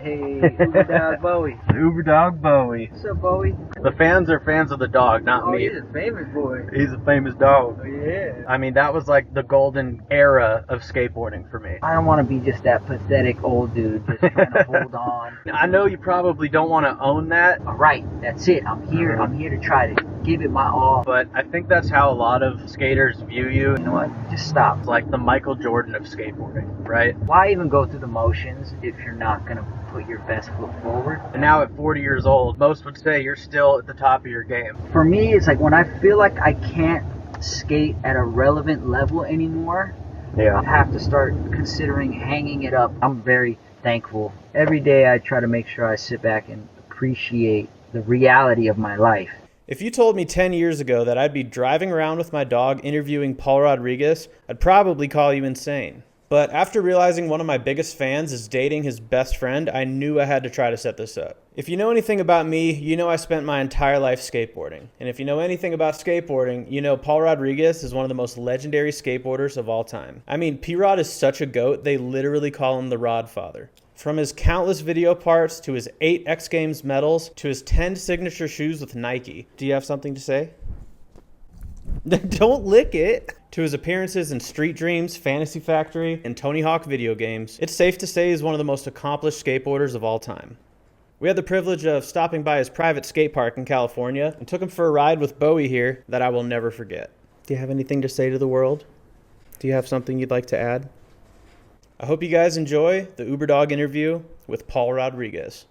Hey, Uber Dog Bowie. Uber Dog Bowie. What's up, Bowie? The fans are fans of the dog, not me. He's a famous boy. He's a famous dog. Oh, yeah. I mean, that was like the golden era of skateboarding for me. I don't want to be just that pathetic old dude just trying to hold on. I know you probably don't want to own that. All right, that's it. I'm here to try to give it my all. But I think that's how a lot of skaters view you. You know what? Just stop. It's like the Michael Jordan of skateboarding, right? Why even go through the motions if you're not going to put your best foot forward? And now at 40 years old, most would say you're still at the top of your game. For me, it's like when I feel like I can't skate at a relevant level anymore, I have to start considering hanging it up. I'm very thankful. Every day I try to make sure I sit back and appreciate the reality of my life. If you told me 10 years ago that I'd be driving around with my dog interviewing Paul Rodriguez, I'd probably call you insane. But after realizing one of my biggest fans is dating his best friend, I knew I had to try to set this up. If you know anything about me, you know I spent my entire life skateboarding. And if you know anything about skateboarding, you know Paul Rodriguez is one of the most legendary skateboarders of all time. I mean, P-Rod is such a goat, they literally call him the Rod Father. From his countless video parts, to his 8 X Games medals, to his 10 signature shoes with Nike. Do you have something to say? Don't lick it. To his appearances in Street Dreams, Fantasy Factory, and Tony Hawk video games, it's safe to say he's one of the most accomplished skateboarders of all time. We had the privilege of stopping by his private skate park in California and took him for a ride with Bowie here that I will never forget. Do you have anything to say to the world? Do you have something you'd like to add? I hope you guys enjoy the Uber Dog interview with Paul Rodriguez.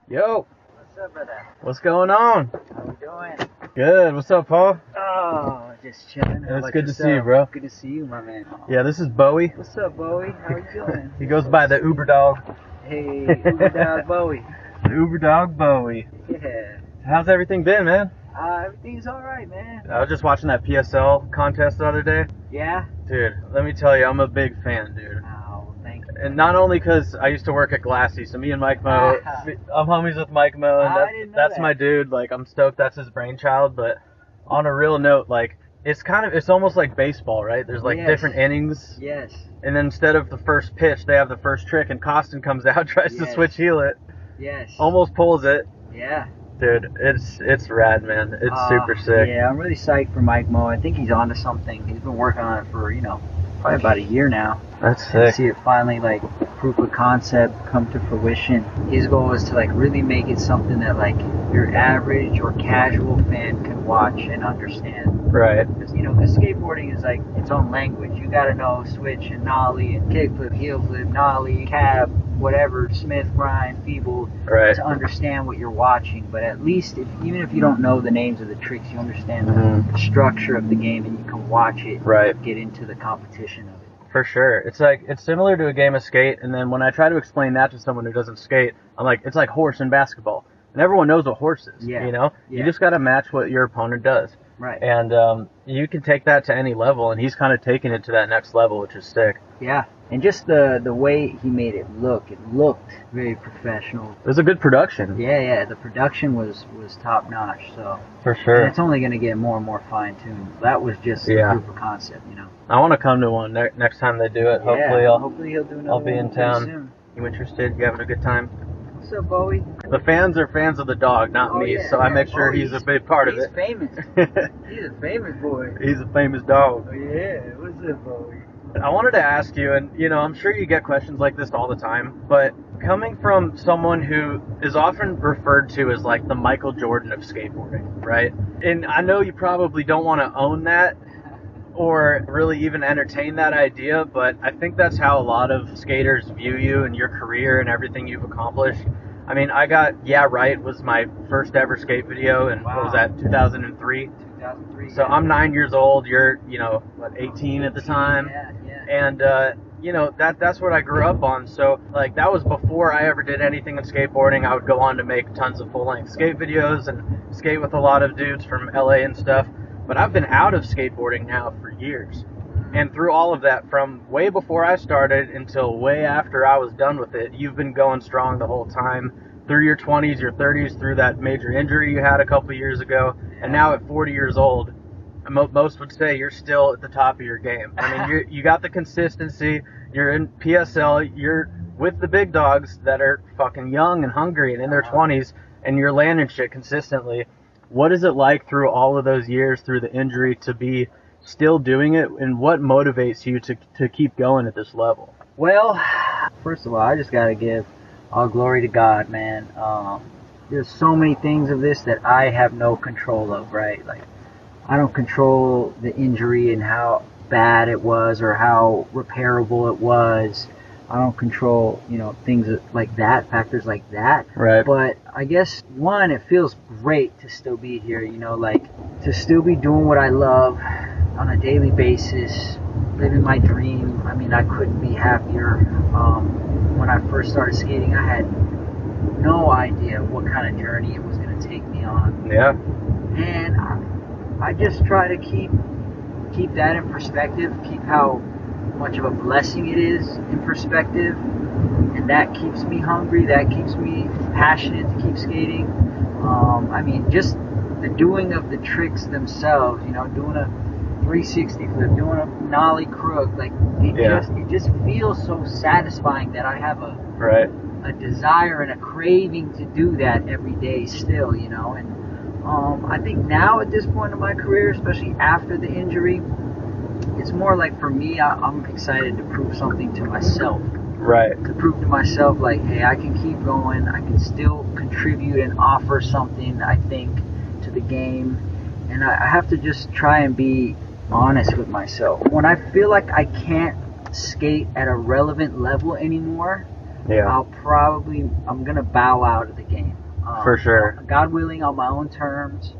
Yo, What's up, brother? what's going on? How we doing? Good. What's up, Paul? Oh, just chilling. How It's about good to see yourself? you, bro. Good to see you, my man. Yeah, this is Bowie. What's up, Bowie? How you doing? He goes by the Uber Dog. Hey, Uber Dog Bowie. The Uber Dog Bowie. Yeah. How's everything been, man? Everything's all right, man. I was just watching that PSL contest the other day. Yeah? Dude, let me tell you, I'm a big fan, dude. Oh, thank you. And not only because I used to work at Glassy, so me and Mike Mo, I'm homies with Mike Mo, and I didn't know that's that. my dude. Like, I'm stoked that's his brainchild. But on a real note, like, it's almost like baseball, right? There's like Yes. different innings, Yes. and then instead of the first pitch, they have the first trick, and Huston comes out, tries to Yes. switch heel it, Yes. almost pulls it. Yeah. Dude, it's rad, man. It's super sick. Yeah, I'm really psyched for Mike Mo. I think he's onto something. He's been working on it for, probably about a year now. That's And sick. see it finally, proof of concept come to fruition. His goal is to, really make it something that, your average or casual fan can watch and understand. Right. Because, skateboarding is, its own language. You gotta know switch and nollie and kickflip, heel flip, nollie, cab, whatever, Smith, grind, feeble, Right. to understand what you're watching. But at least, even if you don't know the names of the tricks, you understand the structure of the game and you can watch it Right. get into the competition of it. For sure. It's similar to a game of skate, and then when I try to explain that to someone who doesn't skate, I'm like, it's like horse in basketball. And everyone knows what horse is, Yeah. You Yeah. just got to match what your opponent does. Right. And you can take that to any level, and he's kind of taking it to that next level, which is sick. Yeah. And just the way he made it looked very professional. It was a good production. Yeah, the production was top notch, so. For And sure. it's only going to get more and more fine-tuned. That was just Yeah. proof of concept, I want to come to one next time they do it. Yeah, hopefully he'll do another I'll be in one pretty town. soon. You interested? You having a good time? What's up, Bowie? The fans are fans of the dog, not Oh, me, yeah, so I yeah. make sure Bowie's- he's a big part of He's it. famous. He's a famous boy. He's a famous dog. Oh, yeah. What's up, Bowie? I wanted to ask you, and I'm sure you get questions like this all the time, but coming from someone who is often referred to as like the Michael Jordan of skateboarding, right? And I know you probably don't want to own that or really even entertain that idea, but I think that's how a lot of skaters view you and your career and everything you've accomplished. I mean, I got Yeah Right was my first ever skate video, and what was that, 2003? 2003. So I'm 9 years old. You're, 18 at the time. Yeah. And, that's what I grew up on. So, that was before I ever did anything in skateboarding. I would go on to make tons of full-length skate videos and skate with a lot of dudes from LA and stuff. But I've been out of skateboarding now for years. And through all of that, from way before I started until way after I was done with it, you've been going strong the whole time. Through your 20s, your 30s, through that major injury you had a couple years ago, and now at 40 years old, most would say you're still at the top of your game. I mean, you got the consistency. You're in PSL. You're with the big dogs that are fucking young and hungry and in their 20s, and you're landing shit consistently. What is it like through all of those years, through the injury, to be still doing it, and what motivates you to keep going at this level? Well, first of all, I just got to give all glory to God, man. There's so many things of this that I have no control of, right? Like, I don't control the injury and how bad it was or how repairable it was. I don't control, things like that, factors like that. Right. But I guess, one, it feels great to still be here, to still be doing what I love on a daily basis, living my dream. I mean, I couldn't be happier. When I first started skating, I had no idea what kind of journey it was going to take me on. Yeah. And I just try to keep that in perspective, keep how much of a blessing it is in perspective, and that keeps me hungry, that keeps me passionate to keep skating. I mean, just the doing of the tricks themselves, doing a 360 flip, doing a nollie crook, like it just feels so satisfying that I have a desire and a craving to do that every day still, and I think now at this point in my career, especially after the injury, it's more like, for me, I'm excited to prove something to myself. Right. To prove to myself, like, hey, I can keep going, I can still contribute and offer something, I think, to the game, and I have to just try and be honest with myself. When I feel like I can't skate at a relevant level anymore, I'm gonna bow out of the game. For sure. God willing, on my own terms.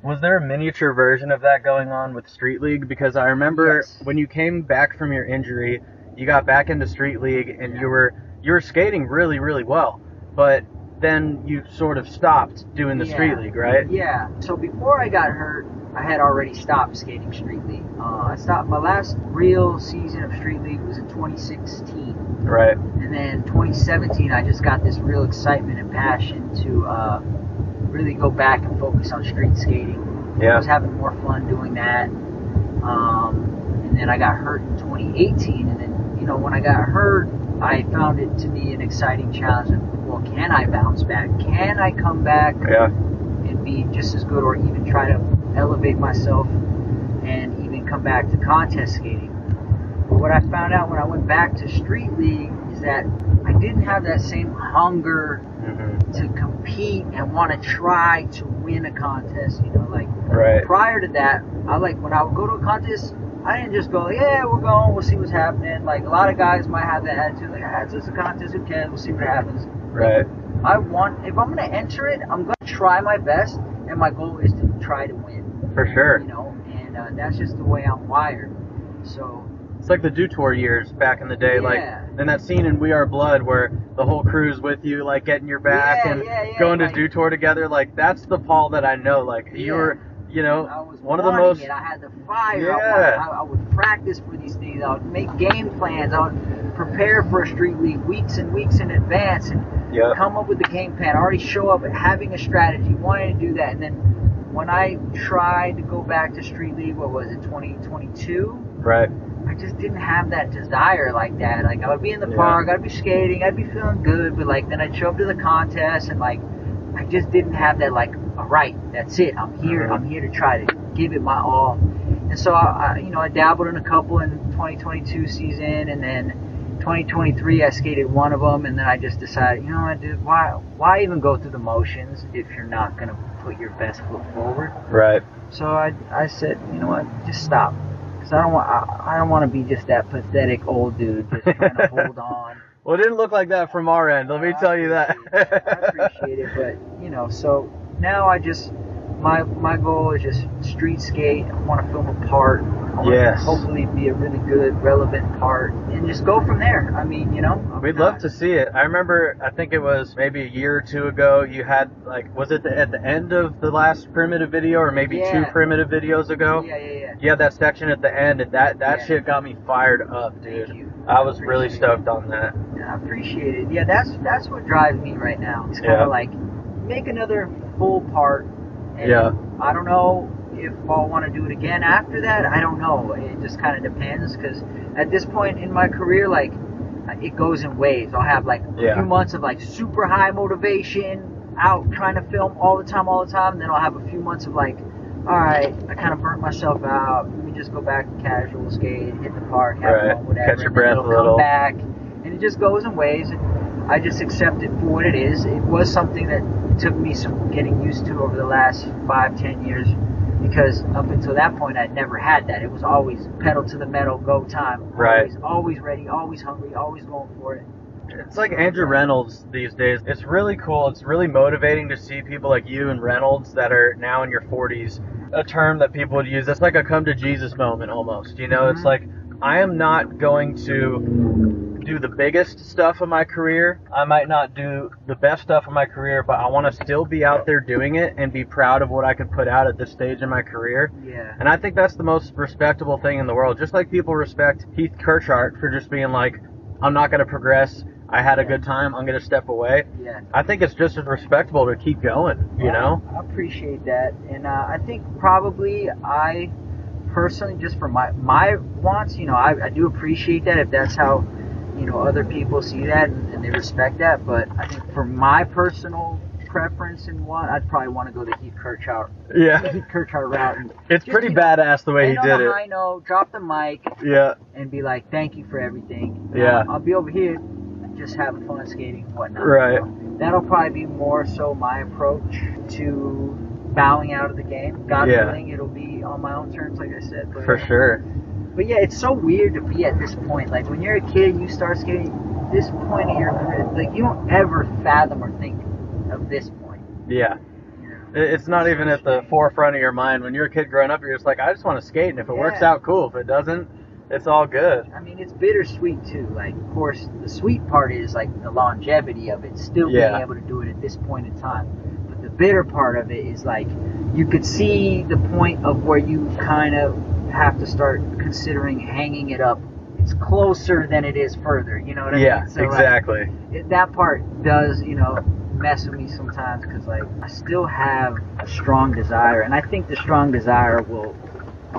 Was there a miniature version of that going on with Street League? Because I remember when you came back from your injury, you got back into Street League, and you were skating really, really well, but then you sort of stopped doing the Street League, right? Yeah. So before I got hurt, I had already stopped skating Street League. I stopped. My last real season of Street League was in 2016. Right. And then 2017, I just got this real excitement and passion to really go back and focus on street skating. Yeah. I was having more fun doing that. And then I got hurt in 2018, and then, when I got hurt, I found it to be an exciting challenge of, well, can I bounce back? Can I come back and be just as good, or even try to elevate myself and even come back to contest skating? But what I found out when I went back to Street League is that I didn't have that same hunger to compete and want to try to win a contest, Prior to that, when I would go to a contest, I didn't just go, yeah, we're going, we'll see what's happening. Like, a lot of guys might have that attitude, like, it's just a contest, who cares, we'll see what happens. Right. If I'm going to enter it, I'm going to try my best, and my goal is to try to win. For sure. And that's just the way I'm wired. So it's like the Do Tour years back in the day, and that scene in We Are Blood where the whole crew's with you, like, getting your back and going to Do Tour together. Like, that's the Paul that I know. Like, you were, I was one of the most. I had the fire. I would practice for these things. I would make game plans. I would prepare for a Street League weeks and weeks in advance and come up with the game plan. I already show up having a strategy, wanting to do that. And then when I tried to go back to Street League, 2022? Right. I just didn't have that desire like that. Like, I would be in the park, I'd be skating, I'd be feeling good, but like then I'd show up to the contest and like I just didn't have that, like, all right, that's it. I'm here. I'm here to try to give it my all. And so I dabbled in a couple in 2022 season, and then 2023 I skated one of them, and then I just decided, dude, why even go through the motions if you're not gonna put your best foot forward? Right. So I said, you know what, just stop. Because I don't want to be just that pathetic old dude just trying to hold on. Well, it didn't look like that from our end. Let me tell you that. I appreciate it, but so now I just my goal is just street skate. I want to film a part. I want to hopefully be a really good, relevant part, and just go from there. I mean, you know. We'd love to see it. I remember, I think it was maybe a year or two ago, you had, like, was it at the end of the last Primitive video, or maybe 2 Primitive videos ago? Yeah. You had that section at the end, and that shit got me fired up, dude. Thank you. I was really stoked on that. Yeah, I appreciate it. Yeah, that's what drives me right now. It's kind of like, make another full part. And I don't know if I'll want to do it again after that. I don't know. It just kind of depends, because at this point in my career, like, it goes in waves. I'll have like a few months of like super high motivation, out trying to film all the time, and then I'll have a few months of like, all right, I kind of burnt myself out. Let me just go back to casual skate, hit the park, have fun, whatever. Catch your breath a little. Come back, and it just goes in waves. And I just accept it for what it is. It was something that took me some getting used to over the last 5-10 years, because up until that point I'd never had that. It was always pedal to the metal, go time. Always ready, always hungry, always going for it. It's like Andrew Reynolds these days. It's really cool. It's really motivating to see people like you and Reynolds that are now in your 40s. A term that people would use, it's like a come to Jesus moment almost. You know, it's like, I am not going to do the biggest stuff of my career. I might not do the best stuff of my career, but I want to still be out there doing it and be proud of what I could put out at this stage in my career. Yeah. And I think that's the most respectable thing in the world. Just like people respect Heath Kirchart for just being like, I'm not going to progress. I had a good time. I'm going to step away. Yeah. I think it's just as respectable to keep going, you know? I appreciate that. And I think probably I personally, just for my wants, you know, I do appreciate that if that's how, you know, other people see that and they respect that. But I think for my personal preference and want, I'd probably want to go the Heath Kirchart route. And it's pretty badass the way he did it. High note, drop the mic, and be like, thank you for everything. I'll be over here just having fun skating and whatnot. Right. So that'll probably be more so my approach to bowing out of the game. God willing, it'll be on my own terms, like I said. But, for sure. But yeah, it's so weird to be at this point. Like, when you're a kid, you start skating, this point of your career, like, you don't ever fathom or think of this point. Yeah. It's not even at the forefront of your mind. When you're a kid growing up, you're just like, I just want to skate, and if it works out, cool. If it doesn't, it's all good. I mean, it's bittersweet too. Like, of course, the sweet part is like the longevity of it, still being able to do it at this point in time. But the bitter part of it is like, you could see the point of where you kind of have to start considering hanging it up. It's closer than it is further. You know what I mean? Yeah, so, exactly. Like, that part does, you know, mess with me sometimes, because like, I still have a strong desire, and I think the strong desire will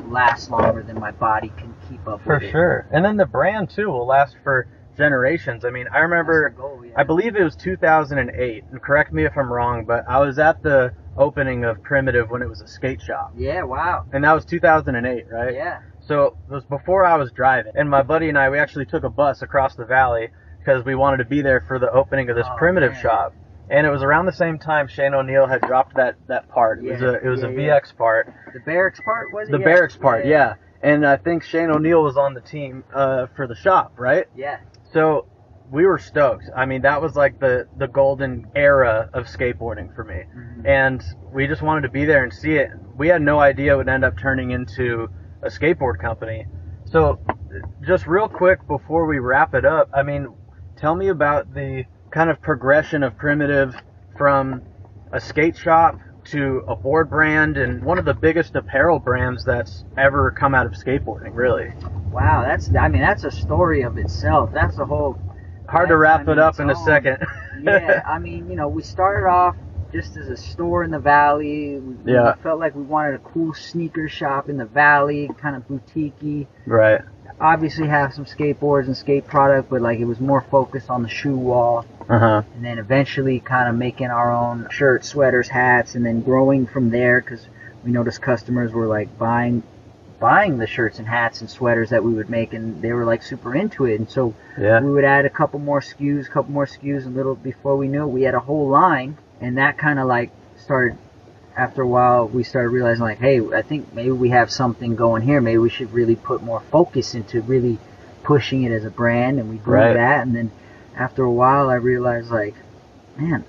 last longer than my body can keep up with. For sure. And then the brand too will last for generations. I mean, I remember, I believe it was 2008, and correct me if I'm wrong, but I was at the opening of Primitive when it was a skate shop. Yeah, wow. And that was 2008, right? Yeah. So it was before I was driving, and my buddy and I, we actually took a bus across the valley because we wanted to be there for the opening of this Primitive shop. And it was around the same time Shane O'Neill had dropped that part. It was a VX part. The Barracks part, was it? The Barracks part, yeah. And I think Shane O'Neill was on the team for the shop, right? Yeah. So we were stoked. I mean, that was like the golden era of skateboarding for me. Mm-hmm. And we just wanted to be there and see it. We had no idea it would end up turning into a skateboard company. So just real quick before we wrap it up, I mean, tell me about the kind of progression of Primitive from a skate shop to a board brand and one of the biggest apparel brands that's ever come out of skateboarding, really. Wow, that's a story of itself. That's a whole... Hard to wrap it up in a second. Yeah, I mean, you know, we started off just as a store in the valley. We felt like we wanted a cool sneaker shop in the valley, kind of boutique-y. Right. Obviously have some skateboards and skate product, but like, it was more focused on the shoe wall. And then eventually kind of making our own shirts, sweaters, hats, and then growing from there, because we noticed customers were like buying the shirts and hats and sweaters that we would make, and they were like super into it. And so we would add a couple more SKUs, and little before we knew it, we had a whole line. And that kind of like started, after a while, we started realizing like, hey, I think maybe we have something going here. Maybe we should really put more focus into really pushing it as a brand. And we grew that. And then after a while, I realized like, man,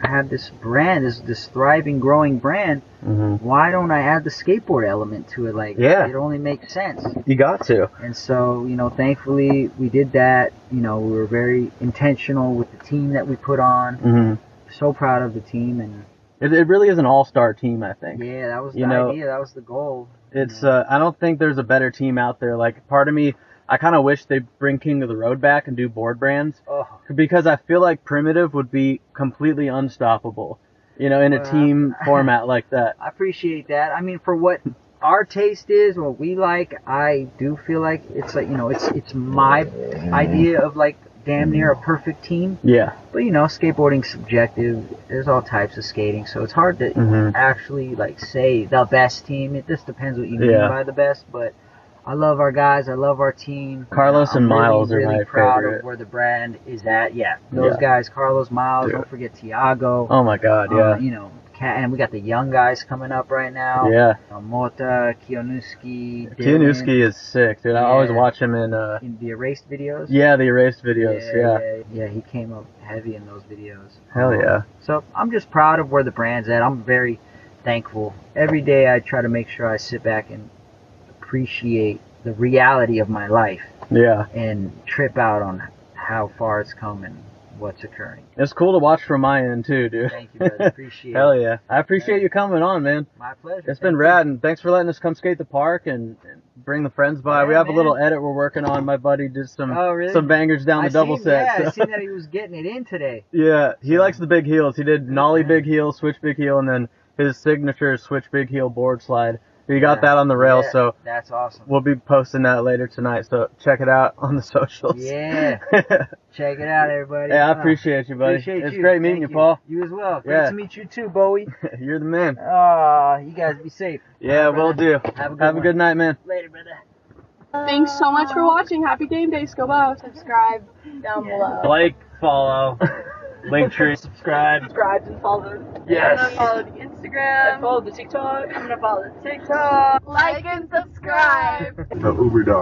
I have this brand, this thriving, growing brand. Why don't I add the skateboard element to it? Like, it only makes sense. You got to. And so, you know, thankfully we did that. You know, we were very intentional with the team that we put on. So proud of the team, and it really is an all-star team, I think. Yeah, that was the idea. That was the goal. It's I don't think there's a better team out there. Like, part of me, I kind of wish they'd bring King of the Road back and do board brands, because I feel like Primitive would be completely unstoppable, you know, in a team format like that. I appreciate that. I mean, for what our taste is, what we like, I do feel like it's like, you know, it's my idea of like damn near a perfect team. Yeah. But, you know, skateboarding's subjective. There's all types of skating, so it's hard to actually like say the best team. It just depends what you mean by the best, but I love our guys. I love our team. Carlos and Miles are my proud favorite. of where the brand is at. Yeah, those guys, Carlos, Miles. Don't forget Tiago. Oh my God, you know, and we got the young guys coming up right now. Yeah. Mota, Kionuski. Kionuski is sick, dude. I always watch him in the Erased videos. Yeah, the Erased videos. Yeah. He came up heavy in those videos. Hell yeah. So I'm just proud of where the brand's at. I'm very thankful. Every day I try to make sure I sit back and appreciate the reality of my life. Yeah. And trip out on how far it's come and what's occurring. It's cool to watch from my end too, dude. Thank you, brother. Appreciate it. Hell yeah. I appreciate you coming on, man. My pleasure. It's been rad, and thanks for letting us come skate the park and bring the friends by. We have a little edit we're working on. My buddy did some bangers down the double set. Yeah, I seen that he was getting it in today. Yeah, he likes the big heels. He did nollie big heel, switch big heel, and then his signature switch big heel board slide. You got that on the rail, so that's awesome. We'll be posting that later tonight, so check it out on the socials. Yeah. Check it out, everybody. Yeah, I appreciate you, buddy. It's great meeting you, Paul. You as well. Great to meet you too, Bowie. You're the man. You guys be safe. Yeah, we'll do. Have a good night, man. Later, brother. Thanks so much for watching. Happy game day. Go subscribe down below. Like, follow. Linktree, subscribe. Subscribe and follow. Yes. I'm gonna follow the Instagram. Follow the TikTok. I'm gonna follow the TikTok. Like and subscribe. The Uber dog.